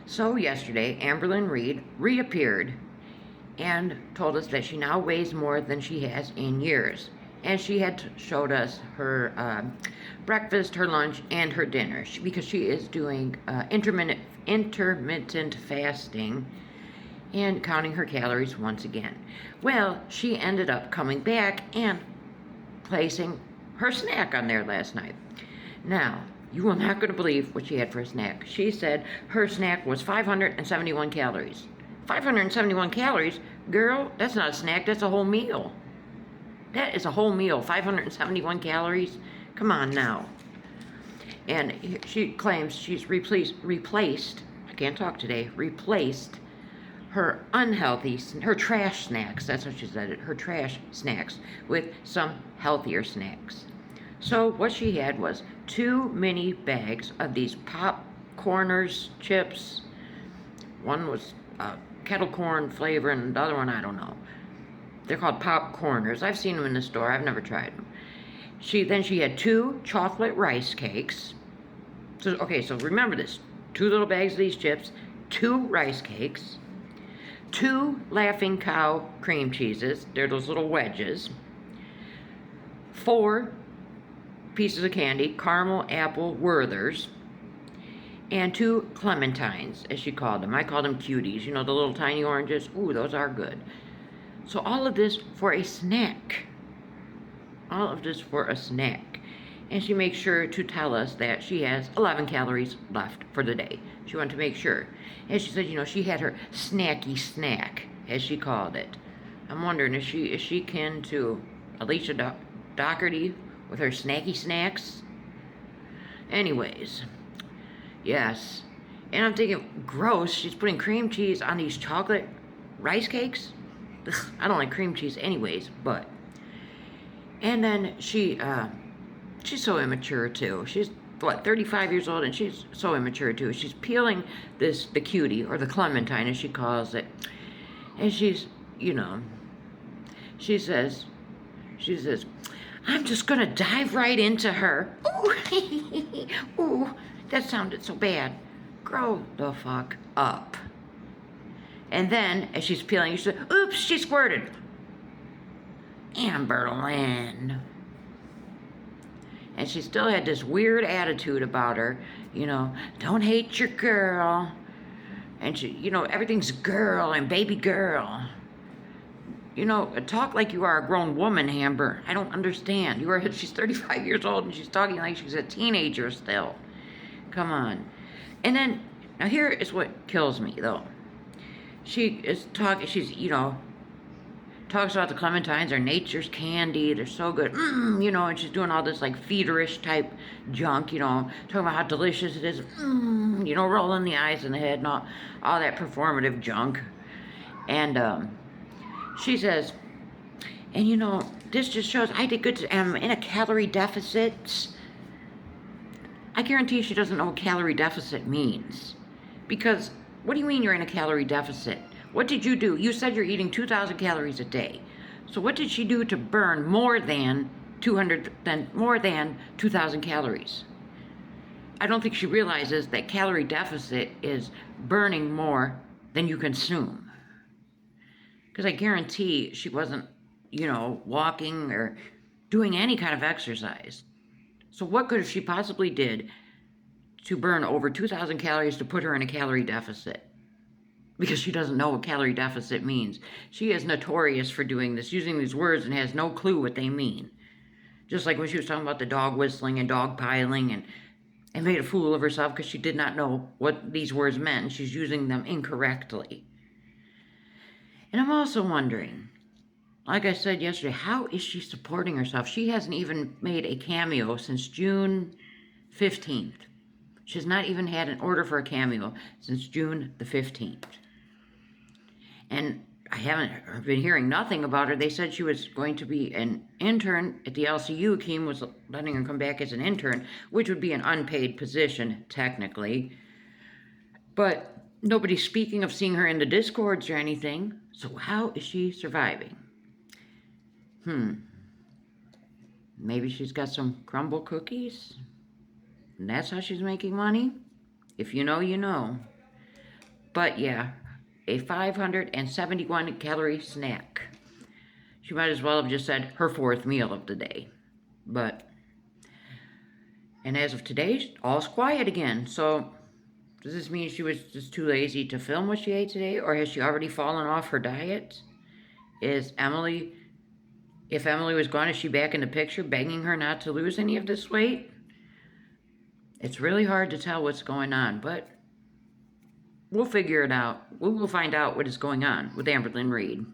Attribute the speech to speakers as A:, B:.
A: So yesterday, Amberlynn Reid reappeared and told us that she now weighs more than she has in years. And she had showed us her breakfast, her lunch, and her dinner because she is doing intermittent fasting and counting her calories once again. Well, she ended up coming back and placing her snack on there last night. Now, you are not going to believe what she had for a snack. She said her snack was 571 calories. 571 calories? Girl, that's not a snack, that's a whole meal. That is a whole meal, 571 calories? Come on now. And she claims she's replaced, I can't talk today, replaced her her trash snacks, that's what she said, her trash snacks, with some healthier snacks. So what she had was 2 mini bags of these popcorners chips. One was kettle corn flavor and the other one, I don't know. They're called popcorners. I've seen them in the store. I've never tried them. Then she had 2 chocolate rice cakes. So remember this. 2 little bags of these chips, 2 rice cakes, 2 Laughing Cow cream cheeses. They're those little wedges. 4 pieces of candy, caramel apple Werthers, and 2 clementines, as she called them. I called them cuties. You know, the little tiny oranges? Ooh, those are good. So all of this for a snack. All of this for a snack. And she makes sure to tell us that she has 11 calories left for the day. She wanted to make sure. And she said, you know, she had her snacky snack, as she called it. I'm wondering, is she kin to Alicia Doherty with her snacky snacks? Anyways, yes. And I'm thinking, gross, she's putting cream cheese on these chocolate rice cakes? Ugh, I don't like cream cheese anyways, but. And then she's so immature too. She's, 35 years old, and she's so immature too. She's peeling the cutie, or the clementine as she calls it. And she's, you know, she says, I'm just gonna dive right into her. Ooh, ooh, that sounded so bad. Grow the fuck up. And then, as she's peeling, she said, oops, she squirted. Amberlynn. And she still had this weird attitude about her, you know, don't hate your girl. And she, you know, everything's girl and baby girl. You know, talk like you are a grown woman, Amber. I don't understand. She's 35 years old and she's talking like she's a teenager still. Come on. And then, now here is what kills me though. She's, you know, talks about the clementines are nature's candy. They're so good. You know, and she's doing all this like feederish type junk, you know, talking about how delicious it is. You know, rolling the eyes in the head and all that performative junk. And she says, and you know, this just shows I did good. I'm in a calorie deficit. I guarantee she doesn't know what calorie deficit means. Because what do you mean you're in a calorie deficit? What did you do? You said you're eating 2,000 calories a day. So what did she do to burn more than 2,000 calories? I don't think she realizes that calorie deficit is burning more than you consume. Because I guarantee she wasn't, you know, walking or doing any kind of exercise. So what could she possibly did to burn over 2,000 calories to put her in a calorie deficit? Because she doesn't know what calorie deficit means. She is notorious for doing this, using these words, and has no clue what they mean. Just like when she was talking about the dog whistling and dog piling and made a fool of herself because she did not know what these words meant, and she's using them incorrectly. And I'm also wondering, like I said yesterday, how is she supporting herself? She hasn't even made a cameo since June 15th. She's not even had an order for a cameo since June the 15th. And I haven't been hearing nothing about her. They said she was going to be an intern at the LCU. Keem was letting her come back as an intern, which would be an unpaid position, technically. But nobody's speaking of seeing her in the Discords or anything. So how is she surviving? Maybe she's got some crumble cookies? And that's how she's making money? If you know, you know. But yeah, a 571 calorie snack. She might as well have just said her fourth meal of the day. But, and as of today, all's quiet again. So, does this mean she was just too lazy to film what she ate today? Or has she already fallen off her diet? If Emily was gone, is she back in the picture begging her not to lose any of this weight? It's really hard to tell what's going on, but we'll figure it out. We will find out what is going on with Amberlynn Reid.